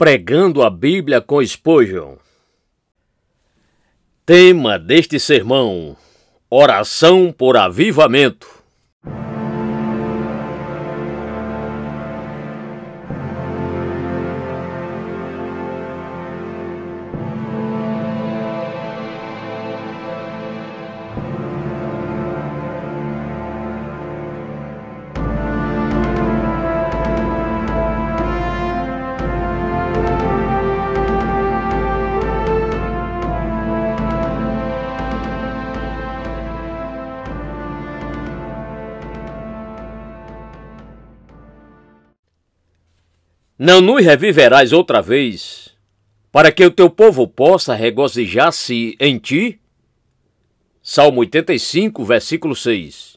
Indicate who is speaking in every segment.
Speaker 1: Pregando a Bíblia com Spurgeon. Tema deste sermão: oração por avivamento. Não nos reviverás outra vez, para que o teu povo possa regozijar-se em ti? Salmo 85, versículo 6.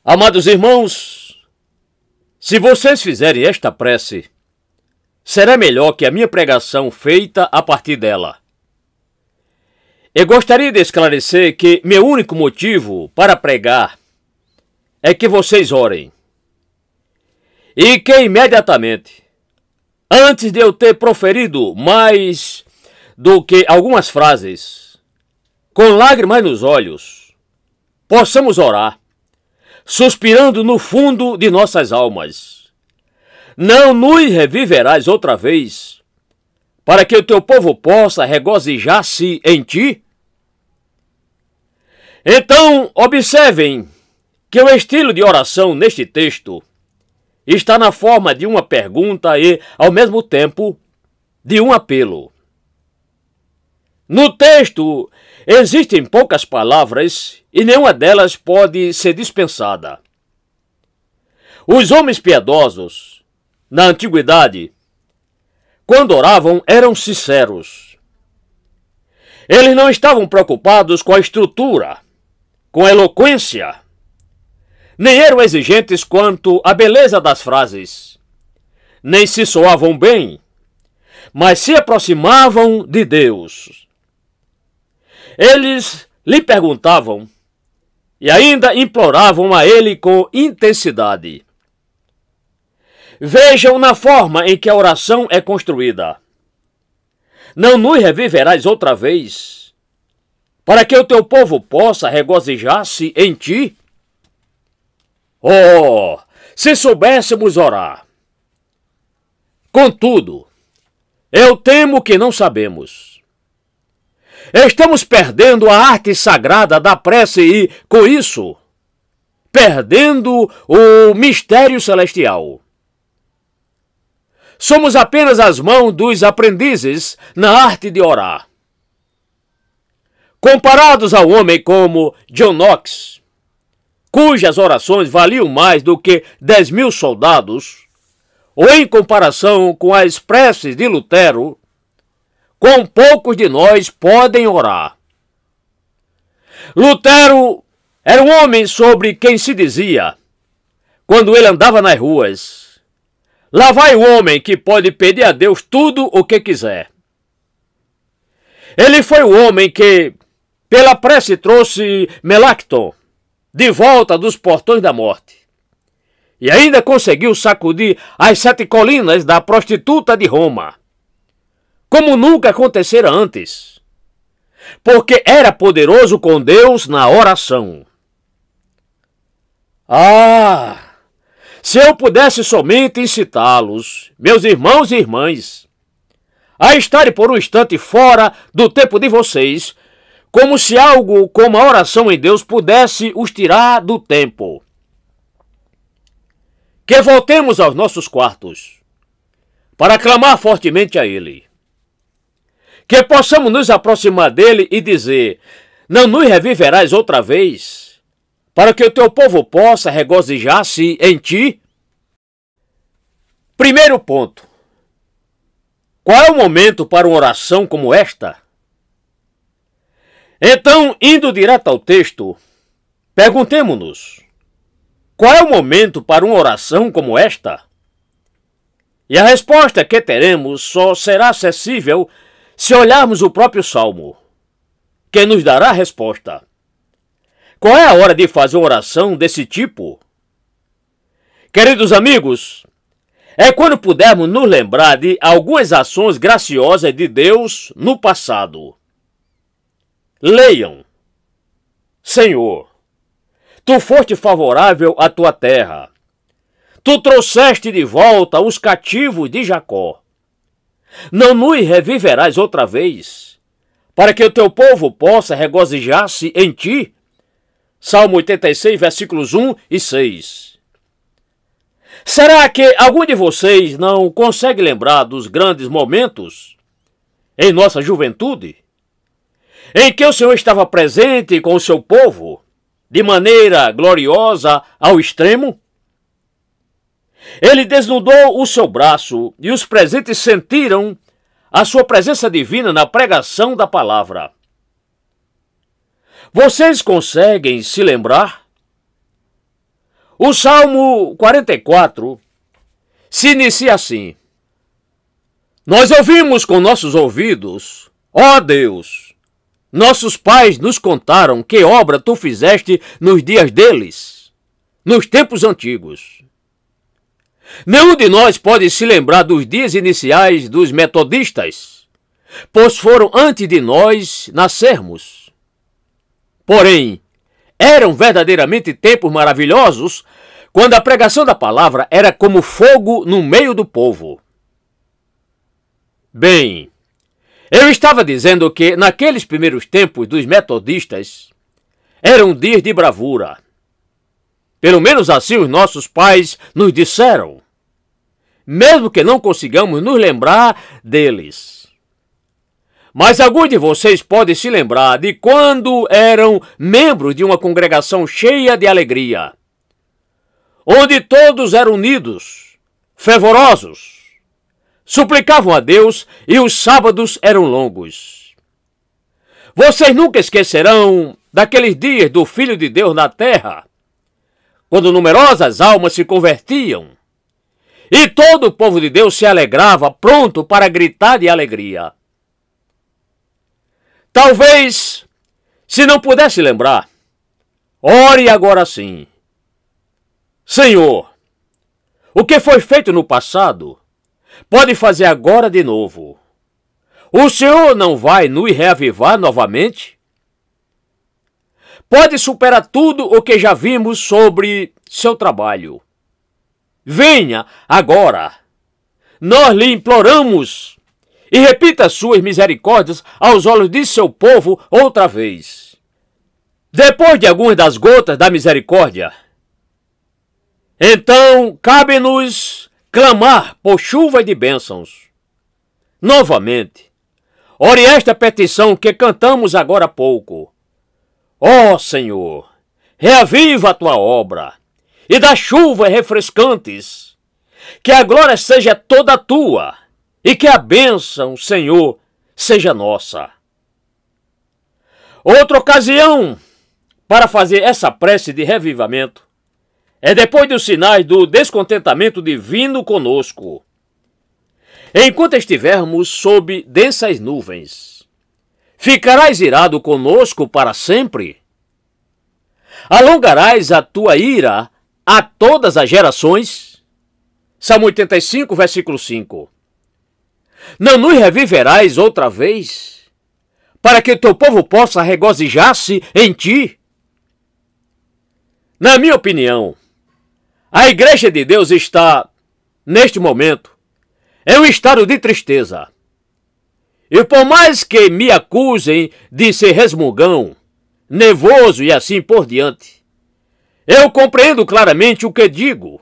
Speaker 1: Amados irmãos, se vocês fizerem esta prece, será melhor que a minha pregação feita a partir dela. Eu gostaria de esclarecer que meu único motivo para pregar é que vocês orem. E que imediatamente, antes de eu ter proferido mais do que algumas frases, com lágrimas nos olhos, possamos orar, suspirando no fundo de nossas almas. Não nos reviverás outra vez, para que o teu povo possa regozijar-se em ti? Então, observem que o estilo de oração neste texto está na forma de uma pergunta e, ao mesmo tempo, de um apelo. No texto, existem poucas palavras e nenhuma delas pode ser dispensada. Os homens piedosos, na antiguidade, quando oravam, eram sinceros. Eles não estavam preocupados com a estrutura, com a eloquência, nem eram exigentes quanto à beleza das frases, nem se soavam bem, mas se aproximavam de Deus. Eles lhe perguntavam e ainda imploravam a ele com intensidade. Vejam na forma em que a oração é construída. Não nos reviverás outra vez, para que o teu povo possa regozijar-se em ti? Oh, se soubéssemos orar! Contudo, eu temo que não sabemos. Estamos perdendo a arte sagrada da prece e, com isso, perdendo o mistério celestial. Somos apenas as mãos dos aprendizes na arte de orar. Comparados a um homem como John Knox, cujas orações valiam mais do que 10.000 soldados, ou em comparação com as preces de Lutero, quão poucos de nós podem orar. Lutero era um homem sobre quem se dizia, quando ele andava nas ruas: lá vai o homem que pode pedir a Deus tudo o que quiser. Ele foi o homem que, pela prece, trouxe Melanchthon de volta dos portões da morte, e ainda conseguiu sacudir as 7 colinas da prostituta de Roma, como nunca acontecera antes, porque era poderoso com Deus na oração. Ah, se eu pudesse somente incitá-los, meus irmãos e irmãs, a estarem por um instante fora do tempo de vocês, como se algo como a oração em Deus pudesse os tirar do tempo. Que voltemos aos nossos quartos, para clamar fortemente a Ele. Que possamos nos aproximar dEle e dizer: não nos reviverás outra vez, para que o teu povo possa regozijar-se em ti? Primeiro ponto. Qual é o momento para uma oração como esta? Então, indo direto ao texto, perguntemo-nos: qual é o momento para uma oração como esta? E a resposta que teremos só será acessível se olharmos o próprio Salmo, que nos dará a resposta. Qual é a hora de fazer uma oração desse tipo? Queridos amigos, é quando pudermos nos lembrar de algumas ações graciosas de Deus no passado. Leiam. Senhor, Tu foste favorável à Tua terra. Tu trouxeste de volta os cativos de Jacó. Não nos reviverás outra vez, para que o Teu povo possa regozijar-se em Ti? Salmo 86, versículos 1 e 6. Será que algum de vocês não consegue lembrar dos grandes momentos em nossa juventude, em que o Senhor estava presente com o seu povo de maneira gloriosa ao extremo? Ele desnudou o seu braço e os presentes sentiram a sua presença divina na pregação da palavra. Vocês conseguem se lembrar? O Salmo 44 se inicia assim: Nós ouvimos com nossos ouvidos, ó Deus, nossos pais nos contaram que obra Tu fizeste nos dias deles, nos tempos antigos. Nenhum de nós pode se lembrar dos dias iniciais dos metodistas, pois foram antes de nós nascermos. Porém, eram verdadeiramente tempos maravilhosos, quando a pregação da palavra era como fogo no meio do povo. Bem, eu estava dizendo que naqueles primeiros tempos dos metodistas eram dias de bravura. Pelo menos assim os nossos pais nos disseram, mesmo que não consigamos nos lembrar deles. Mas alguns de vocês podem se lembrar de quando eram membros de uma congregação cheia de alegria, onde todos eram unidos, fervorosos, suplicavam a Deus e os sábados eram longos. Vocês nunca esquecerão daqueles dias do Filho de Deus na terra, quando numerosas almas se convertiam e todo o povo de Deus se alegrava, pronto para gritar de alegria. Talvez, se não pudesse lembrar, ore agora sim. Senhor, o que foi feito no passado, pode fazer agora de novo. O Senhor não vai nos reavivar novamente? Pode superar tudo o que já vimos sobre seu trabalho. Venha agora. Nós lhe imploramos e repita suas misericórdias aos olhos de seu povo outra vez. Depois de algumas das gotas da misericórdia, então cabe-nos clamar por chuva de bênçãos. Novamente, ore esta petição que cantamos agora há pouco. Ó Senhor, reaviva a tua obra e dá chuvas refrescantes, que a glória seja toda tua e que a bênção, Senhor, seja nossa. Outra ocasião para fazer essa prece de revivamento é depois dos sinais do descontentamento divino conosco. Enquanto estivermos sob densas nuvens, ficarás irado conosco para sempre? Alongarás a tua ira a todas as gerações? Salmo 85, versículo 5. Não nos reviverás outra vez, para que o teu povo possa regozijar-se em ti? Na minha opinião, a Igreja de Deus está, neste momento, em um estado de tristeza. E por mais que me acusem de ser resmungão, nervoso e assim por diante, eu compreendo claramente o que digo.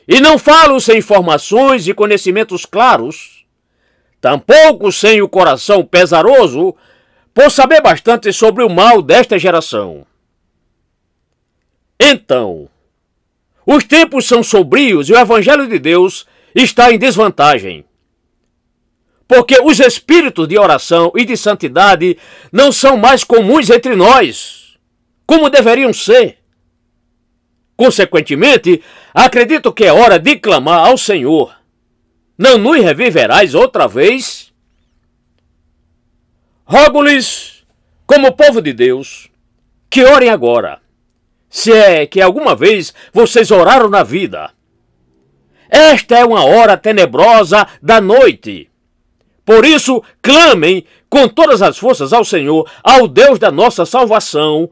Speaker 1: E não falo sem informações e conhecimentos claros, tampouco sem o coração pesaroso, por saber bastante sobre o mal desta geração. Então, os tempos são sombrios e o Evangelho de Deus está em desvantagem. Porque os espíritos de oração e de santidade não são mais comuns entre nós, como deveriam ser. Consequentemente, acredito que é hora de clamar ao Senhor. Não nos reviverás outra vez? Rogo-lhes, como povo de Deus, que orem agora, se é que alguma vez vocês oraram na vida. Esta é uma hora tenebrosa da noite. Por isso, clamem com todas as forças ao Senhor, ao Deus da nossa salvação,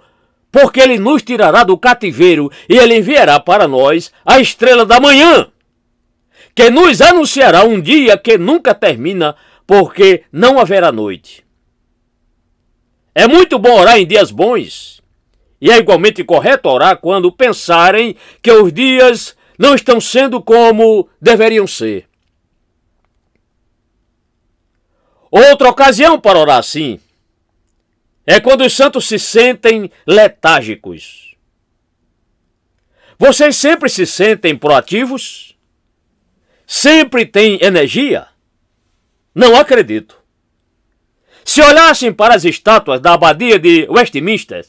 Speaker 1: porque Ele nos tirará do cativeiro e Ele enviará para nós a estrela da manhã, que nos anunciará um dia que nunca termina, porque não haverá noite. É muito bom orar em dias bons, e é igualmente correto orar quando pensarem que os dias não estão sendo como deveriam ser. Outra ocasião para orar assim é quando os santos se sentem letárgicos. Vocês sempre se sentem proativos? Sempre têm energia? Não acredito. Se olhassem para as estátuas da abadia de Westminster,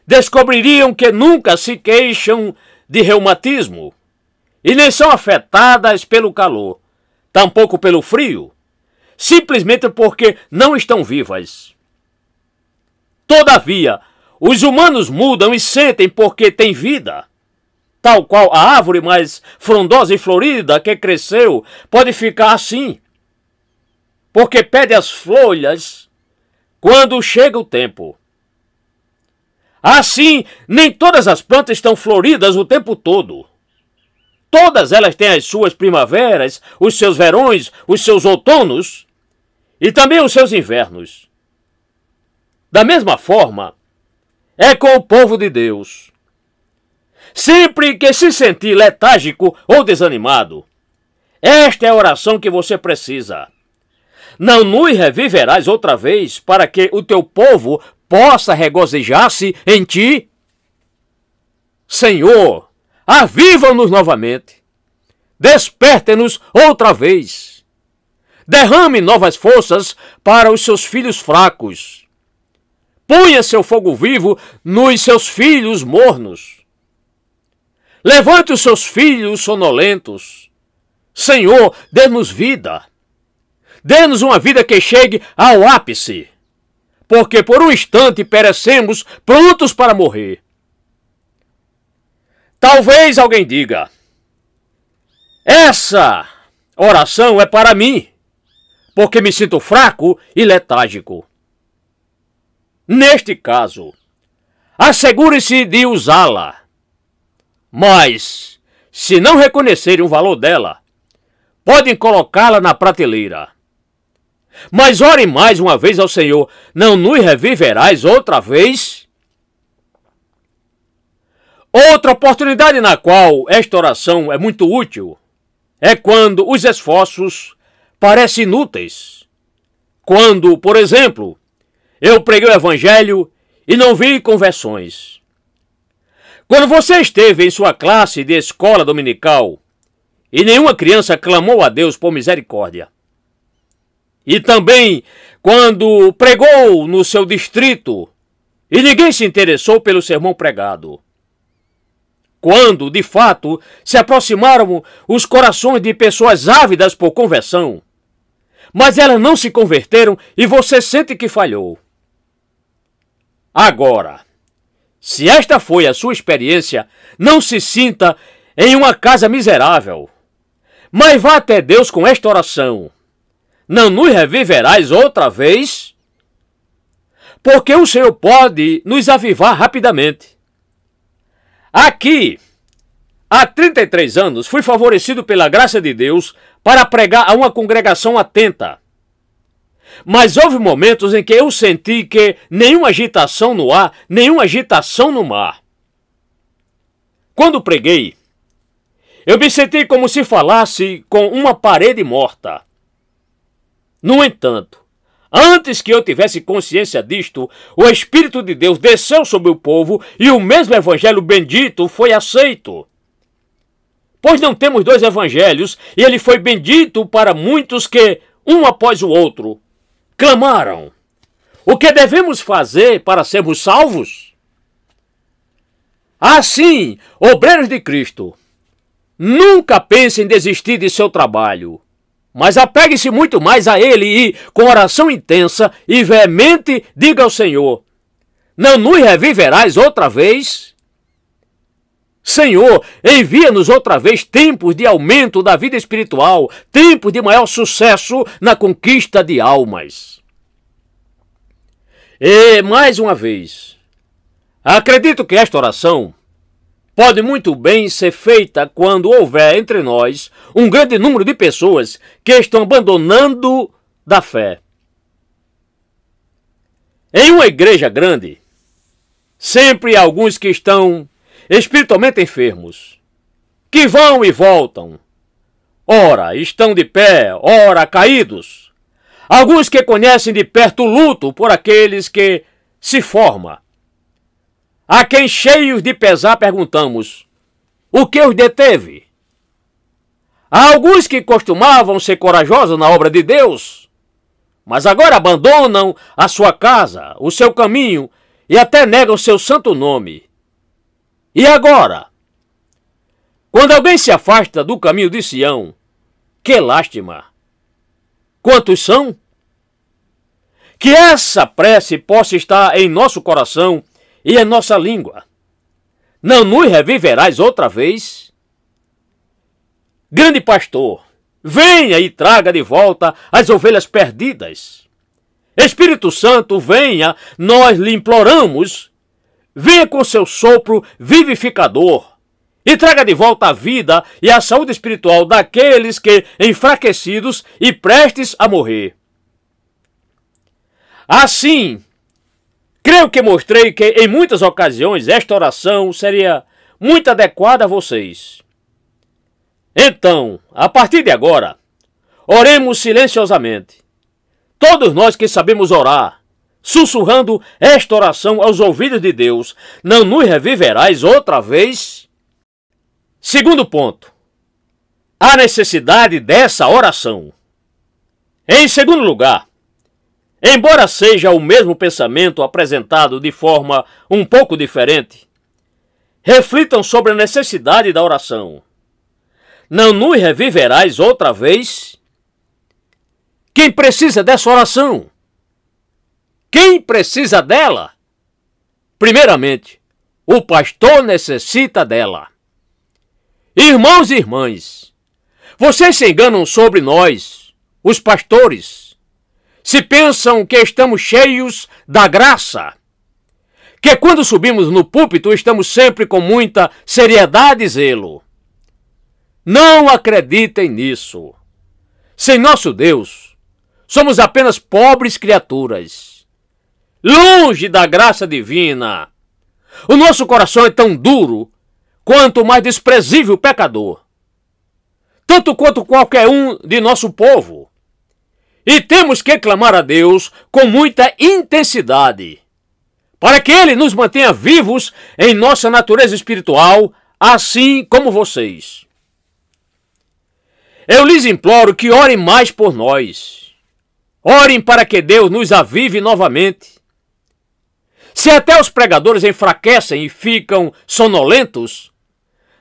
Speaker 1: descobririam que nunca se queixam de reumatismo e nem são afetadas pelo calor, tampouco pelo frio, simplesmente porque não estão vivas. Todavia, os humanos mudam e sentem porque têm vida. Tal qual a árvore mais frondosa e florida que cresceu pode ficar assim, porque perde as folhas quando chega o tempo. Assim, nem todas as plantas estão floridas o tempo todo. Todas elas têm as suas primaveras, os seus verões, os seus outonos e também os seus invernos. Da mesma forma, é com o povo de Deus. Sempre que se sentir letárgico ou desanimado, esta é a oração que você precisa. Não nos reviverás outra vez para que o teu povo possa regozijar-se em ti? Senhor, aviva-nos novamente. Desperte-nos outra vez. Derrame novas forças para os seus filhos fracos. Ponha seu fogo vivo nos seus filhos mornos. Levante os seus filhos sonolentos. Senhor, dê-nos vida. Dê-nos uma vida que chegue ao ápice, porque por um instante perecemos prontos para morrer. Talvez alguém diga: essa oração é para mim, porque me sinto fraco e letárgico. Neste caso, assegure-se de usá-la. Mas, se não reconhecerem o valor dela, podem colocá-la na prateleira. Mas orem mais uma vez ao Senhor: não nos reviverás outra vez? Outra oportunidade na qual esta oração é muito útil é quando os esforços parecem inúteis. Quando, por exemplo, eu preguei o Evangelho e não vi conversões. Quando você esteve em sua classe de escola dominical e nenhuma criança clamou a Deus por misericórdia. E também quando pregou no seu distrito e ninguém se interessou pelo sermão pregado. Quando, de fato, se aproximaram os corações de pessoas ávidas por conversão, mas elas não se converteram e você sente que falhou. Agora, se esta foi a sua experiência, não se sinta em uma casa miserável, mas vá até Deus com esta oração: não nos reviverás outra vez? Porque o Senhor pode nos avivar rapidamente. Aqui, há 33 anos, fui favorecido pela graça de Deus para pregar a uma congregação atenta. Mas houve momentos em que eu senti que nenhuma agitação no ar, nenhuma agitação no mar. Quando preguei, eu me senti como se falasse com uma parede morta. No entanto, antes que eu tivesse consciência disto, o Espírito de Deus desceu sobre o povo e o mesmo Evangelho bendito foi aceito. Pois não temos dois evangelhos e ele foi bendito para muitos que, um após o outro, clamaram: o que devemos fazer para sermos salvos? Assim, obreiros de Cristo, nunca pensem em desistir de seu trabalho, mas apegue-se muito mais a Ele e, com oração intensa e veemente, diga ao Senhor: não nos reviverás outra vez? Senhor, envia-nos outra vez tempos de aumento da vida espiritual, tempos de maior sucesso na conquista de almas. E, mais uma vez, acredito que esta oração pode muito bem ser feita quando houver entre nós um grande número de pessoas que estão abandonando da fé. Em uma igreja grande, sempre há alguns que estão espiritualmente enfermos, que vão e voltam. Ora estão de pé, ora caídos. Alguns que conhecem de perto o luto por aqueles que se forma. A quem cheios de pesar perguntamos, o que os deteve? Há alguns que costumavam ser corajosos na obra de Deus, mas agora abandonam a sua casa, o seu caminho e até negam seu santo nome. E agora? Quando alguém se afasta do caminho de Sião, que lástima! Quantos são? Que essa prece possa estar em nosso coração e em nossa língua. Não nos reviverás outra vez? Grande pastor, venha e traga de volta as ovelhas perdidas. Espírito Santo, venha, nós lhe imploramos. Venha com seu sopro vivificador e traga de volta a vida e a saúde espiritual daqueles que, enfraquecidos e prestes a morrer. Assim, creio que mostrei que em muitas ocasiões esta oração seria muito adequada a vocês. Então, a partir de agora, oremos silenciosamente. Todos nós que sabemos orar, sussurrando esta oração aos ouvidos de Deus, não nos reviverás outra vez? Segundo ponto, a necessidade dessa oração. Em segundo lugar, embora seja o mesmo pensamento apresentado de forma um pouco diferente, reflitam sobre a necessidade da oração. Não nos reviverás outra vez? Quem precisa dessa oração? Quem precisa dela? Primeiramente, o pastor necessita dela. Irmãos e irmãs, vocês se enganam sobre nós, os pastores, se pensam que estamos cheios da graça, que quando subimos no púlpito estamos sempre com muita seriedade e zelo. Não acreditem nisso. Sem nosso Deus, somos apenas pobres criaturas, longe da graça divina. O nosso coração é tão duro quanto o mais desprezível pecador, tanto quanto qualquer um de nosso povo. E temos que clamar a Deus com muita intensidade, para que Ele nos mantenha vivos em nossa natureza espiritual, assim como vocês. Eu lhes imploro que orem mais por nós. Orem para que Deus nos avive novamente. Se até os pregadores enfraquecem e ficam sonolentos,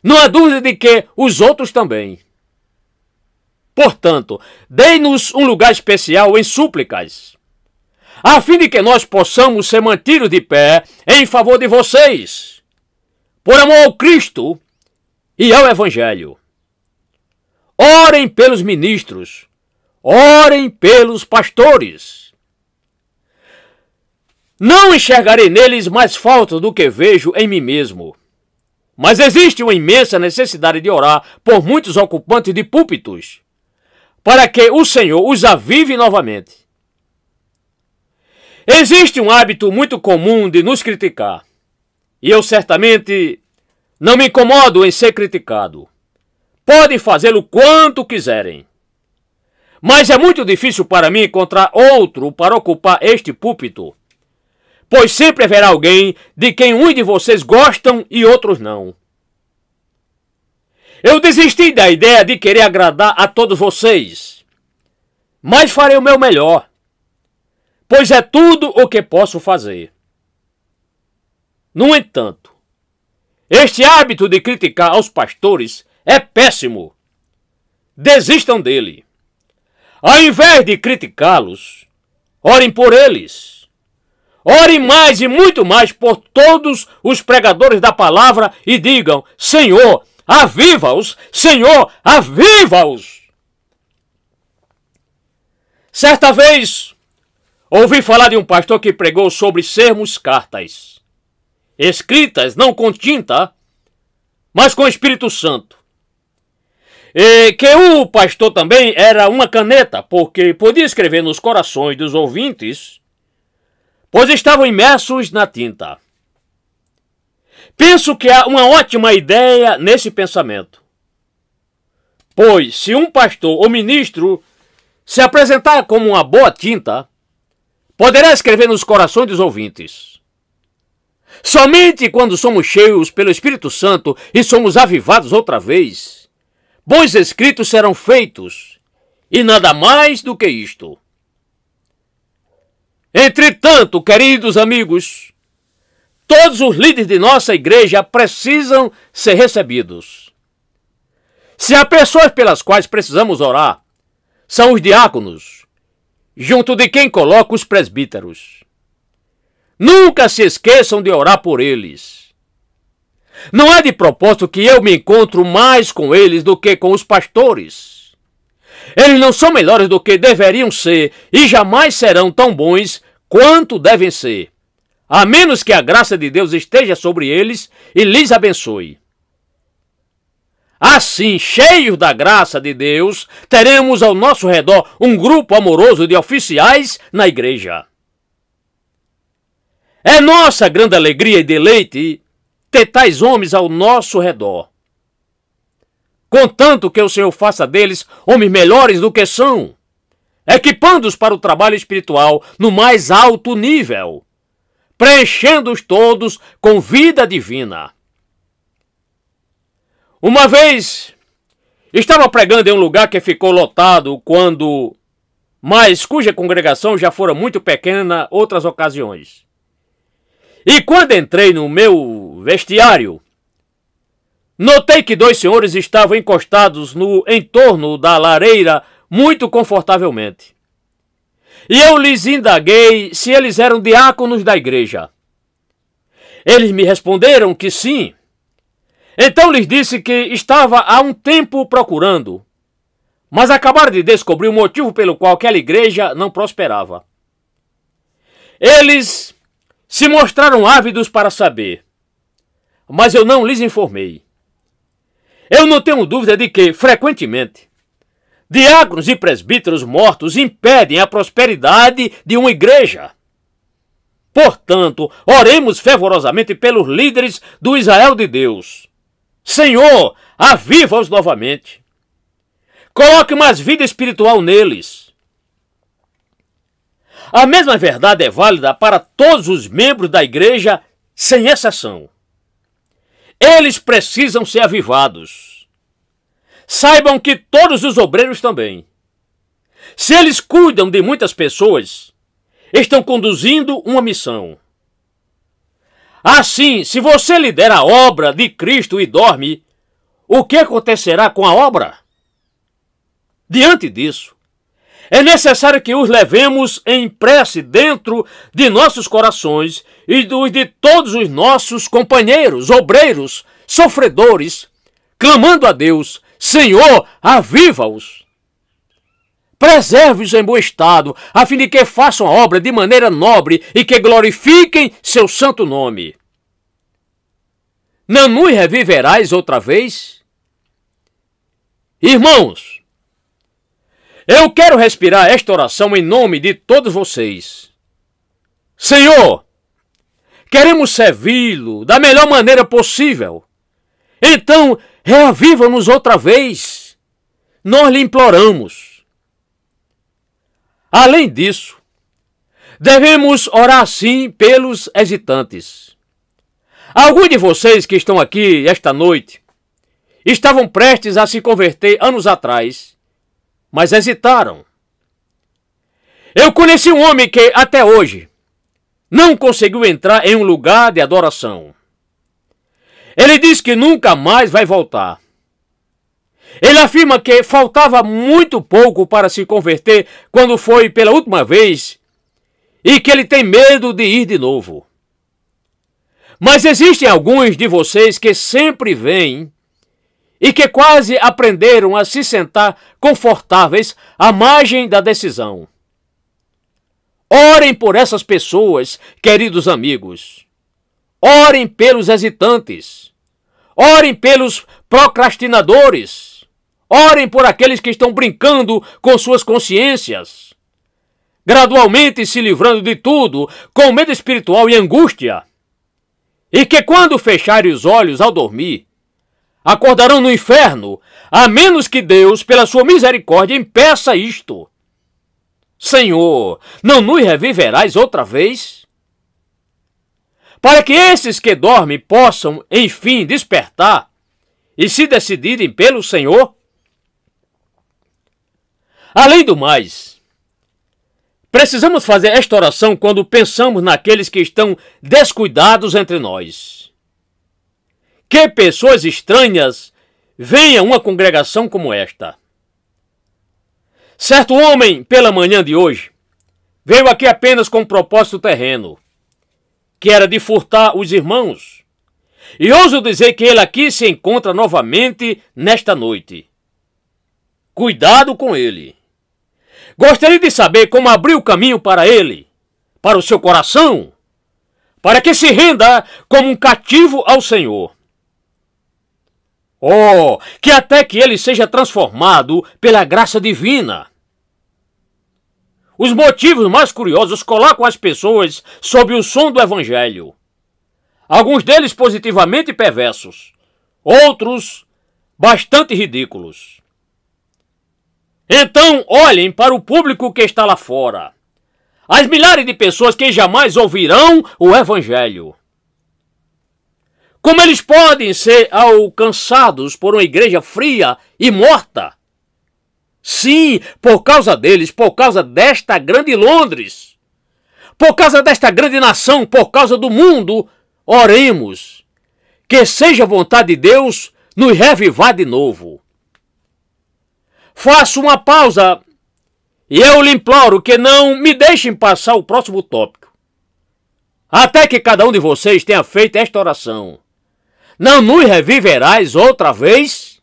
Speaker 1: não há dúvida de que os outros também. Portanto, dê-nos um lugar especial em súplicas, a fim de que nós possamos ser mantidos de pé em favor de vocês, por amor ao Cristo e ao Evangelho. Orem pelos ministros, orem pelos pastores. Não enxergarei neles mais falta do que vejo em mim mesmo. Mas existe uma imensa necessidade de orar por muitos ocupantes de púlpitos, para que o Senhor os avive novamente. Existe um hábito muito comum de nos criticar, e eu certamente não me incomodo em ser criticado. Podem fazê-lo quanto quiserem. Mas é muito difícil para mim encontrar outro para ocupar este púlpito, pois sempre haverá alguém de quem uns de vocês gostam e outros não. Eu desisti da ideia de querer agradar a todos vocês, mas farei o meu melhor, pois é tudo o que posso fazer. No entanto, este hábito de criticar aos pastores é péssimo. Desistam dele. Ao invés de criticá-los, orem por eles. Ore mais e muito mais por todos os pregadores da palavra e digam: Senhor, aviva-os! Senhor, aviva-os! Certa vez, ouvi falar de um pastor que pregou sobre sermos cartas, escritas não com tinta, mas com o Espírito Santo. E que o pastor também era uma caneta, porque podia escrever nos corações dos ouvintes, pois estavam imersos na tinta. Penso que há uma ótima ideia nesse pensamento. Pois, se um pastor ou ministro se apresentar como uma boa tinta, poderá escrever nos corações dos ouvintes. Somente quando somos cheios pelo Espírito Santo e somos avivados outra vez, bons escritos serão feitos, e nada mais do que isto. Entretanto, queridos amigos, todos os líderes de nossa igreja precisam ser recebidos. Se há pessoas pelas quais precisamos orar, são os diáconos, junto de quem coloca os presbíteros. Nunca se esqueçam de orar por eles. Não é de propósito que eu me encontro mais com eles do que com os pastores. Eles não são melhores do que deveriam ser e jamais serão tão bons quanto devem ser, a menos que a graça de Deus esteja sobre eles e lhes abençoe. Assim, cheios da graça de Deus, teremos ao nosso redor um grupo amoroso de oficiais na igreja. É nossa grande alegria e deleite ter tais homens ao nosso redor, contanto que o Senhor faça deles homens melhores do que são, equipando-os para o trabalho espiritual no mais alto nível, preenchendo-os todos com vida divina. Uma vez, estava pregando em um lugar que ficou lotado mas cuja congregação já fora muito pequena outras ocasiões. E quando entrei no meu vestiário, notei que 2 senhores estavam encostados no entorno da lareira muito confortavelmente. E eu lhes indaguei se eles eram diáconos da igreja. Eles me responderam que sim. Então lhes disse que estava há um tempo procurando, mas acabaram de descobrir o motivo pelo qual aquela igreja não prosperava. Eles se mostraram ávidos para saber, mas eu não lhes informei. Eu não tenho dúvida de que, frequentemente, diáconos e presbíteros mortos impedem a prosperidade de uma igreja. Portanto, oremos fervorosamente pelos líderes do Israel de Deus. Senhor, aviva-os novamente. Coloque mais vida espiritual neles. A mesma verdade é válida para todos os membros da igreja, sem exceção. Eles precisam ser avivados. Saibam que todos os obreiros também. Se eles cuidam de muitas pessoas, estão conduzindo uma missão. Assim, se você lidera a obra de Cristo e dorme, o que acontecerá com a obra? Diante disso, é necessário que os levemos em prece dentro de nossos corações e dos de todos os nossos companheiros, obreiros, sofredores, clamando a Deus: Senhor, aviva-os. Preserve-os em bom estado, a fim de que façam a obra de maneira nobre e que glorifiquem seu santo nome. Não nos reviverás outra vez? Irmãos, eu quero respirar esta oração em nome de todos vocês. Senhor, queremos servi-lo da melhor maneira possível. Então, reaviva-nos outra vez. Nós lhe imploramos. Além disso, devemos orar sim pelos hesitantes. Alguns de vocês que estão aqui esta noite estavam prestes a se converter anos atrás, mas hesitaram. Eu conheci um homem que até hoje não conseguiu entrar em um lugar de adoração. Ele diz que nunca mais vai voltar. Ele afirma que faltava muito pouco para se converter quando foi pela última vez e que ele tem medo de ir de novo. Mas existem alguns de vocês que sempre vêm e que quase aprenderam a se sentar confortáveis à margem da decisão. Orem por essas pessoas, queridos amigos. Orem pelos hesitantes. Orem pelos procrastinadores. Orem por aqueles que estão brincando com suas consciências, gradualmente se livrando de tudo, com medo espiritual e angústia, e que quando fecharem os olhos ao dormir, acordarão no inferno, a menos que Deus, pela sua misericórdia, impeça isto. Senhor, não nos reviverás outra vez? Para que esses que dormem possam, enfim, despertar e se decidirem pelo Senhor? Além do mais, precisamos fazer esta oração quando pensamos naqueles que estão descuidados entre nós. Que pessoas estranhas venham a uma congregação como esta. Certo homem, pela manhã de hoje, veio aqui apenas com um propósito terreno, que era de furtar os irmãos. E ouso dizer que ele aqui se encontra novamente nesta noite. Cuidado com ele. Gostaria de saber como abrir o caminho para ele, para o seu coração, para que se renda como um cativo ao Senhor. Oh, que até que ele seja transformado pela graça divina. Os motivos mais curiosos colocam as pessoas sob o som do Evangelho. Alguns deles positivamente perversos, outros bastante ridículos. Então olhem para o público que está lá fora. As milhares de pessoas que jamais ouvirão o Evangelho. Como eles podem ser alcançados por uma igreja fria e morta? Sim, por causa deles, por causa desta grande Londres, por causa desta grande nação, por causa do mundo, oremos. Que seja a vontade de Deus nos revivar de novo. Faço uma pausa e eu lhe imploro que não me deixem passar o próximo tópico, até que cada um de vocês tenha feito esta oração. Não nos reviverás outra vez?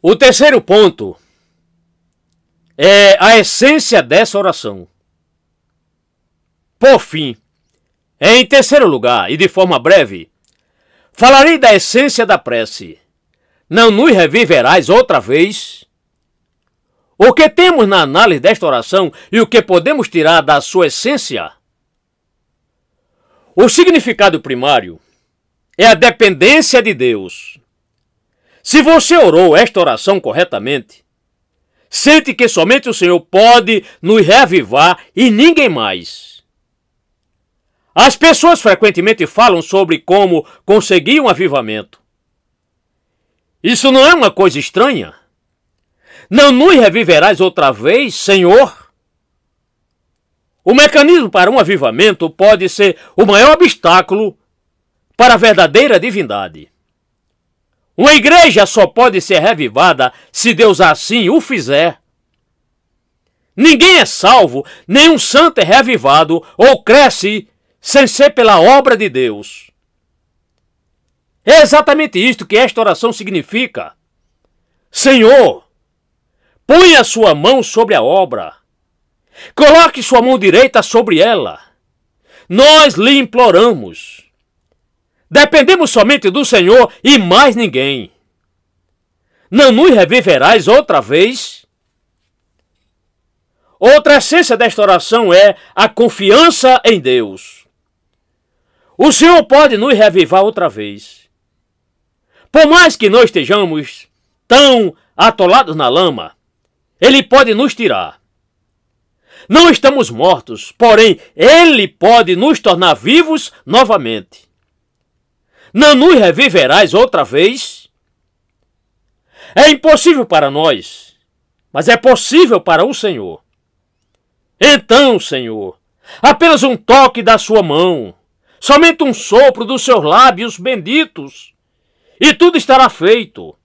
Speaker 1: O terceiro ponto é a essência dessa oração. Por fim, em terceiro lugar, e de forma breve, falarei da essência da prece. Não nos reviverás outra vez? O que temos na análise desta oração e o que podemos tirar da sua essência? O significado primário é a dependência de Deus. Se você orou esta oração corretamente, sente que somente o Senhor pode nos reavivar e ninguém mais. As pessoas frequentemente falam sobre como conseguir um avivamento. Isso não é uma coisa estranha? Não nos reviverás outra vez, Senhor? O mecanismo para um avivamento pode ser o maior obstáculo para a verdadeira divindade. Uma igreja só pode ser revivada se Deus assim o fizer. Ninguém é salvo, nenhum santo é revivado ou cresce sem ser pela obra de Deus. É exatamente isto que esta oração significa. Senhor, põe a sua mão sobre a obra. Coloque sua mão direita sobre ela. Nós lhe imploramos. Dependemos somente do Senhor e mais ninguém. Não nos reviverás outra vez? Outra essência desta oração é a confiança em Deus. O Senhor pode nos revivar outra vez. Por mais que nós estejamos tão atolados na lama, Ele pode nos tirar. Não estamos mortos, porém Ele pode nos tornar vivos novamente. Não nos reviverás outra vez? É impossível para nós, mas é possível para o Senhor. Então, Senhor, apenas um toque da sua mão, somente um sopro dos seus lábios benditos, e tudo estará feito.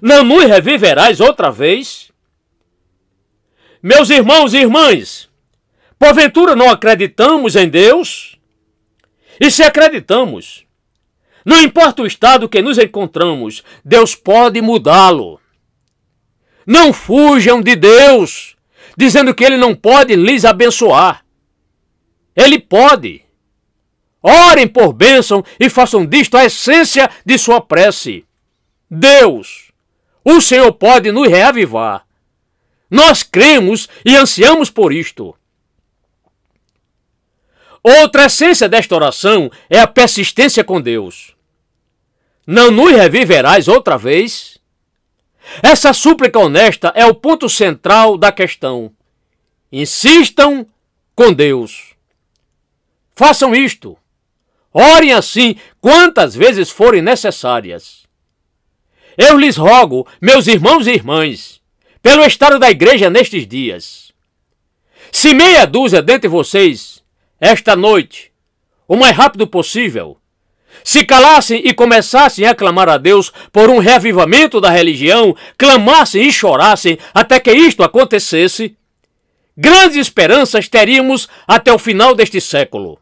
Speaker 1: Não nos reviverás outra vez? Meus irmãos e irmãs, Porventura não acreditamos em Deus? E se acreditamos, não importa o estado que nos encontramos, Deus pode mudá-lo. Não fujam de Deus, dizendo que Ele não pode lhes abençoar. Ele pode. Orem por bênção e façam disto a essência de sua prece. Deus, o Senhor pode nos reavivar. Nós cremos e ansiamos por isto. Outra essência desta oração é a persistência com Deus. Não nos reviverás outra vez? Essa súplica honesta é o ponto central da questão. Insistam com Deus. Façam isto. Orem assim quantas vezes forem necessárias. Eu lhes rogo, meus irmãos e irmãs, pelo estado da igreja nestes dias. Se meia dúzia dentre vocês, esta noite, o mais rápido possível, se calassem e começassem a clamar a Deus por um reavivamento da religião, clamassem e chorassem até que isto acontecesse, grandes esperanças teríamos até o final deste século.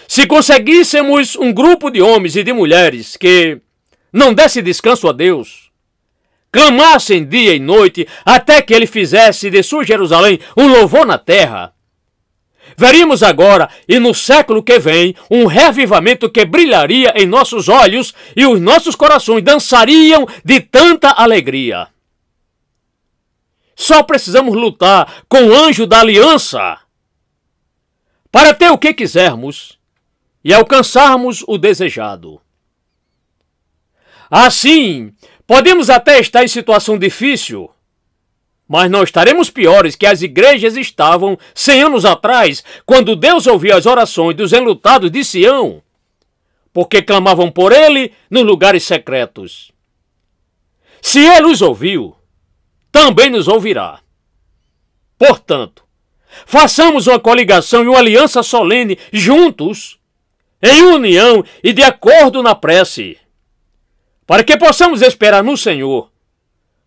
Speaker 1: Se conseguíssemos um grupo de homens e de mulheres que não desse descanso a Deus, clamassem dia e noite até que Ele fizesse de sua Jerusalém um louvor na terra, veríamos agora e no século que vem um reavivamento que brilharia em nossos olhos e os nossos corações dançariam de tanta alegria. Só precisamos lutar com o anjo da aliança para ter o que quisermos e alcançarmos o desejado. Assim, podemos até estar em situação difícil, mas não estaremos piores que as igrejas estavam 100 anos atrás, quando Deus ouviu as orações dos enlutados de Sião, porque clamavam por Ele nos lugares secretos. Se Ele os ouviu, também nos ouvirá. Portanto, façamos uma coligação e uma aliança solene juntos, em união e de acordo na prece, para que possamos esperar no Senhor,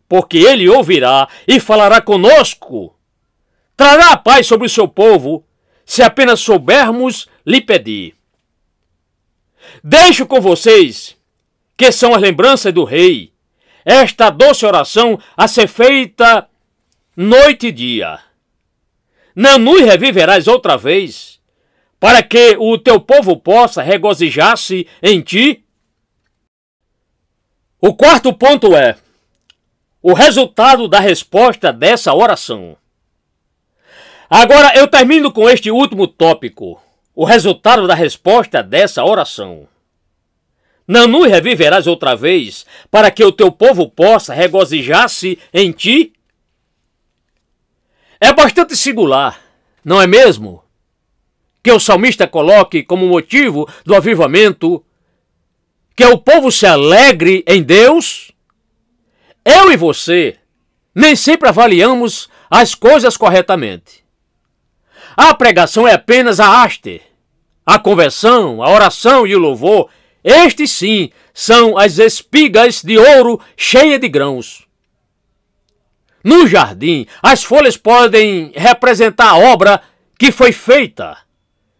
Speaker 1: porque Ele ouvirá e falará conosco. Trará a paz sobre o seu povo, se apenas soubermos lhe pedir. Deixo com vocês, que são as lembranças do Rei, esta doce oração a ser feita noite e dia. Não nos reviverás outra vez, para que o teu povo possa regozijar-se em ti? O quarto ponto é o resultado da resposta dessa oração. Agora eu termino com este último tópico, o resultado da resposta dessa oração. Não nos reviverás outra vez, para que o teu povo possa regozijar-se em ti? É bastante singular, não é mesmo? Que o salmista coloque como motivo do avivamento que o povo se alegre em Deus. Eu e você nem sempre avaliamos as coisas corretamente. A pregação é apenas a haste. A conversão, a oração e o louvor, estes sim são as espigas de ouro cheias de grãos. No jardim, as folhas podem representar a obra que foi feita.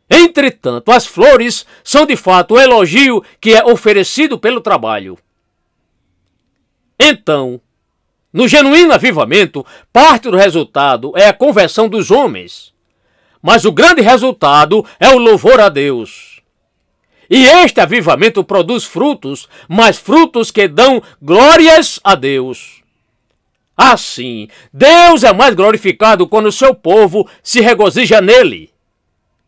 Speaker 1: Entretanto, as flores são de fato o elogio que é oferecido pelo trabalho. Então, no genuíno avivamento, parte do resultado é a conversão dos homens. Mas o grande resultado é o louvor a Deus. E este avivamento produz frutos, mas frutos que dão glórias a Deus. Assim, Deus é mais glorificado quando o seu povo se regozija nele.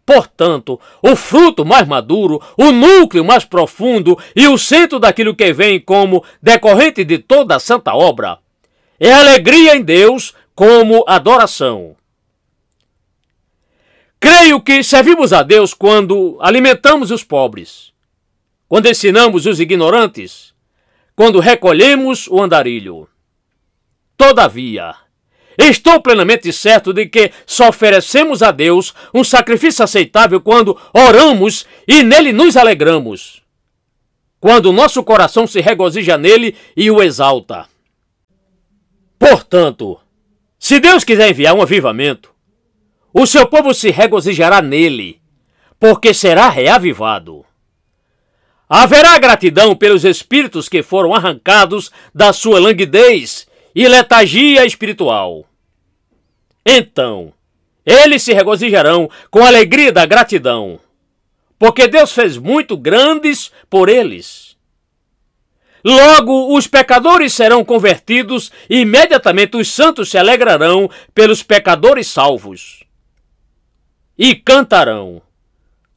Speaker 1: Portanto, o fruto mais maduro, o núcleo mais profundo e o centro daquilo que vem como decorrente de toda a santa obra é a alegria em Deus como adoração. Creio que servimos a Deus quando alimentamos os pobres, quando ensinamos os ignorantes, quando recolhemos o andarilho. Todavia, estou plenamente certo de que só oferecemos a Deus um sacrifício aceitável quando oramos e nele nos alegramos, quando o nosso coração se regozija nele e o exalta. Portanto, se Deus quiser enviar um avivamento, o seu povo se regozijará nele, porque será reavivado. Haverá gratidão pelos espíritos que foram arrancados da sua languidez e letargia espiritual. Então, eles se regozijarão com a alegria da gratidão, porque Deus fez muito grandes por eles. Logo, os pecadores serão convertidos e imediatamente os santos se alegrarão pelos pecadores salvos. E cantarão: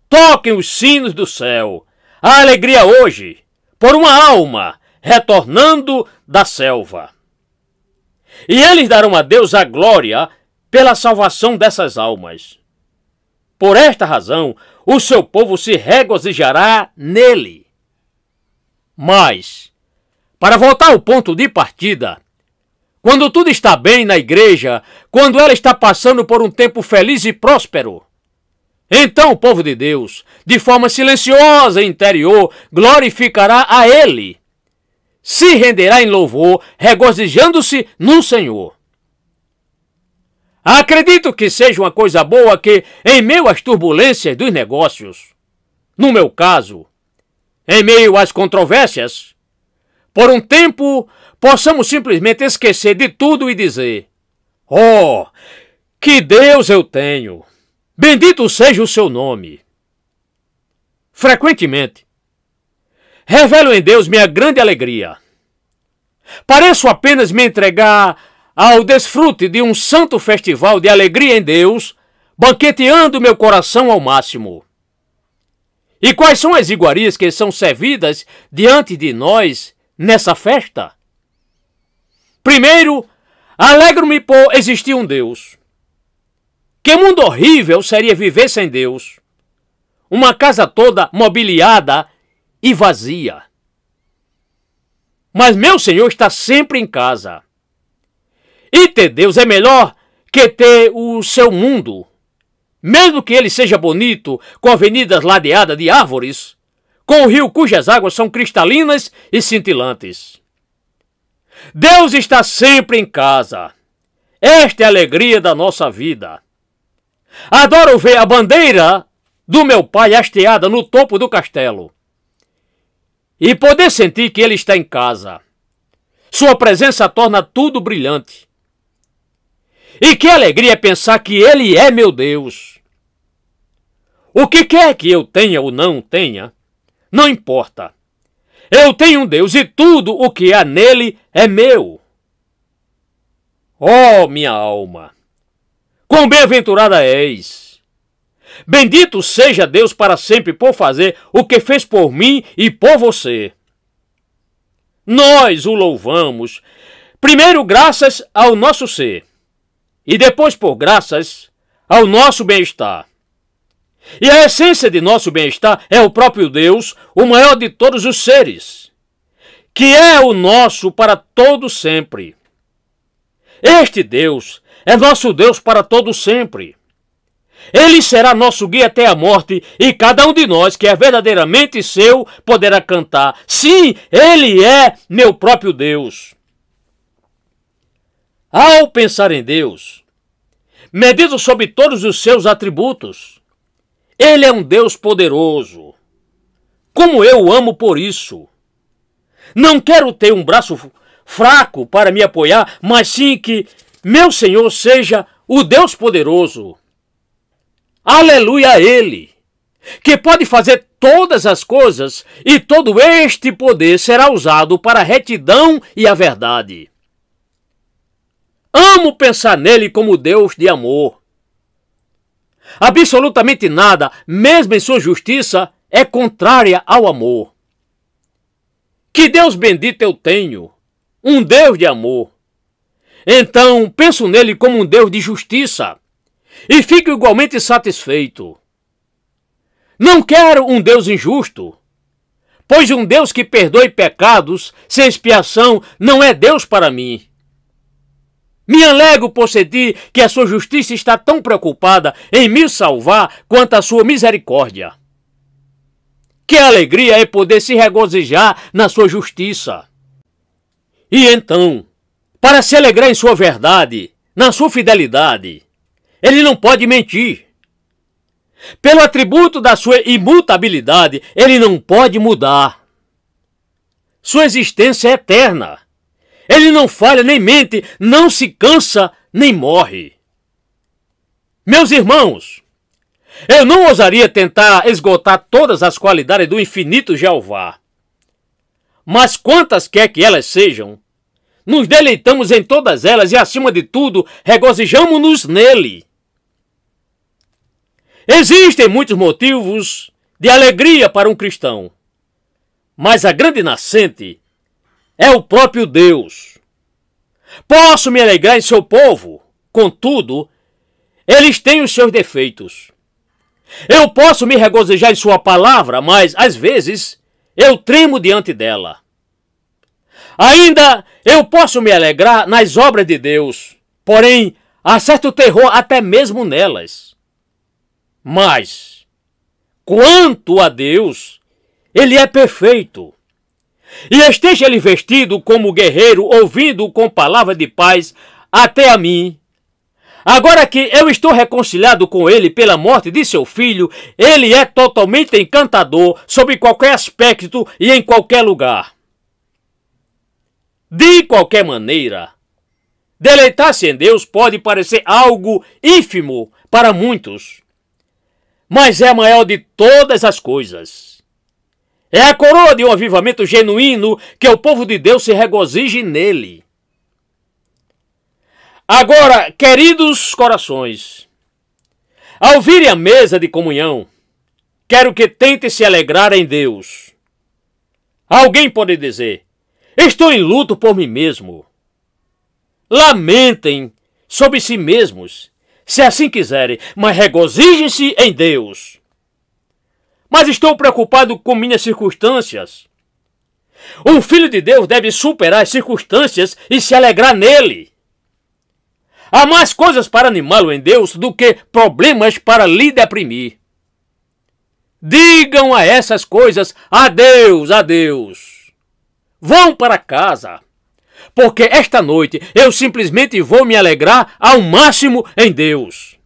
Speaker 1: toquem os sinos do céu, a alegria hoje, por uma alma retornando da selva. E eles darão a Deus a glória pela salvação dessas almas. Por esta razão, o seu povo se regozijará nele. Mas, para voltar ao ponto de partida, quando tudo está bem na igreja, quando ela está passando por um tempo feliz e próspero, então o povo de Deus, de forma silenciosa e interior, glorificará a Ele. Se renderá em louvor, regozijando-se no Senhor. Acredito que seja uma coisa boa que, em meio às turbulências dos negócios, no meu caso, em meio às controvérsias, por um tempo possamos simplesmente esquecer de tudo e dizer: oh, que Deus eu tenho! Bendito seja o seu nome. Frequentemente, revelo em Deus minha grande alegria. Pareço apenas me entregar ao desfrute de um santo festival de alegria em Deus, banqueteando meu coração ao máximo. E quais são as iguarias que são servidas diante de nós nessa festa? Primeiro, alegro-me por existir um Deus. Que mundo horrível seria viver sem Deus? Uma casa toda mobiliada e vazia. Mas meu Senhor está sempre em casa. E ter Deus é melhor que ter o seu mundo. Mesmo que ele seja bonito, com avenidas ladeadas de árvores, com o rio cujas águas são cristalinas e cintilantes. Deus está sempre em casa. Esta é a alegria da nossa vida. Adoro ver a bandeira do meu pai hasteada no topo do castelo e poder sentir que ele está em casa. Sua presença torna tudo brilhante. E que alegria pensar que ele é meu Deus. O que quer que eu tenha ou não tenha, não importa. Eu tenho um Deus e tudo o que há nele é meu. Oh, minha alma! Quão bem-aventurada és! Bendito seja Deus para sempre por fazer o que fez por mim e por você. Nós o louvamos, primeiro graças ao nosso ser, e depois por graças ao nosso bem-estar. E a essência de nosso bem-estar é o próprio Deus, o maior de todos os seres, que é o nosso para todo sempre. Este Deus é nosso Deus para todo sempre. Ele será nosso guia até a morte e cada um de nós que é verdadeiramente seu poderá cantar: sim, Ele é meu próprio Deus. Ao pensar em Deus, medito sobre todos os seus atributos. Ele é um Deus poderoso. Como eu o amo por isso. Não quero ter um braço fraco para me apoiar, mas sim que meu Senhor seja o Deus poderoso. Aleluia a Ele, que pode fazer todas as coisas, e todo este poder será usado para a retidão e a verdade. Amo pensar nele como Deus de amor. Absolutamente nada, mesmo em sua justiça, é contrária ao amor. Que Deus bendito eu tenho, um Deus de amor. Então penso nele como um Deus de justiça e fico igualmente satisfeito. Não quero um Deus injusto, pois um Deus que perdoe pecados sem expiação não é Deus para mim. Me alegro por sentir que a sua justiça está tão preocupada em me salvar quanto a sua misericórdia. Que alegria é poder se regozijar na sua justiça. E então, para se alegrar em sua verdade, na sua fidelidade, Ele não pode mentir. Pelo atributo da sua imutabilidade, ele não pode mudar. Sua existência é eterna. Ele não falha nem mente, não se cansa nem morre. Meus irmãos, eu não ousaria tentar esgotar todas as qualidades do infinito Jeová. Mas quantas quer que elas sejam, nos deleitamos em todas elas e, acima de tudo, regozijamo-nos nele. Existem muitos motivos de alegria para um cristão, mas a grande nascente é o próprio Deus. Posso me alegrar em seu povo, contudo, eles têm os seus defeitos. Eu posso me regozijar em sua palavra, mas, às vezes, eu tremo diante dela. Ainda eu posso me alegrar nas obras de Deus, porém, há certo terror até mesmo nelas. Mas, quanto a Deus, ele é perfeito. E esteja ele vestido como guerreiro, ouvindo com palavra de paz até a mim. Agora que eu estou reconciliado com ele pela morte de seu filho, ele é totalmente encantador sob qualquer aspecto e em qualquer lugar. De qualquer maneira, deleitar-se em Deus pode parecer algo ínfimo para muitos, mas é a maior de todas as coisas. É a coroa de um avivamento genuíno que o povo de Deus se regozije nele. Agora, queridos corações, ao virem à mesa de comunhão, quero que tentem se alegrar em Deus. Alguém pode dizer: estou em luto por mim mesmo. Lamentem sobre si mesmos, se assim quiserem, mas regozijem-se em Deus. Mas estou preocupado com minhas circunstâncias. Um filho de Deus deve superar as circunstâncias e se alegrar nele. Há mais coisas para animá-lo em Deus do que problemas para lhe deprimir. Digam a essas coisas adeus, adeus. Vão para casa, porque esta noite eu simplesmente vou me alegrar ao máximo em Deus.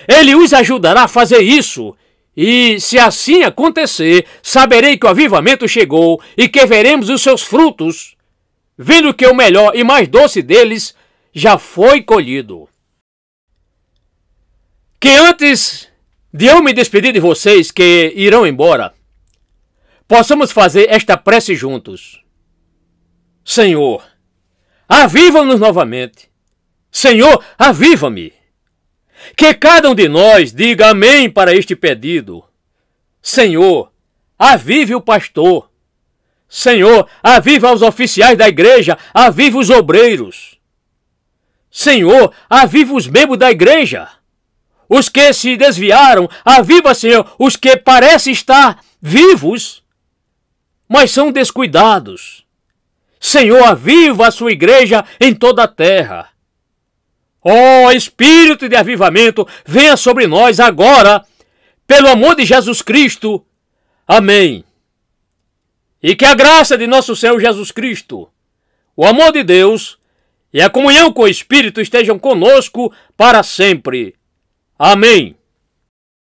Speaker 1: Ele os ajudará a fazer isso, e se assim acontecer, saberei que o avivamento chegou e que veremos os seus frutos, vendo que o melhor e mais doce deles já foi colhido. Que antes de eu me despedir de vocês que irão embora, possamos fazer esta prece juntos. Senhor, aviva-nos novamente. Senhor, aviva-me. Que cada um de nós diga amém para este pedido. Senhor, avive o pastor. Senhor, aviva os oficiais da igreja, aviva os obreiros. Senhor, aviva os membros da igreja. Os que se desviaram, aviva, Senhor, os que parecem estar vivos, mas são descuidados. Senhor, aviva a sua igreja em toda a terra. Ó Espírito de avivamento, venha sobre nós agora, pelo amor de Jesus Cristo. Amém. E que a graça de nosso Senhor Jesus Cristo, o amor de Deus e a comunhão com o Espírito estejam conosco para sempre. Amém.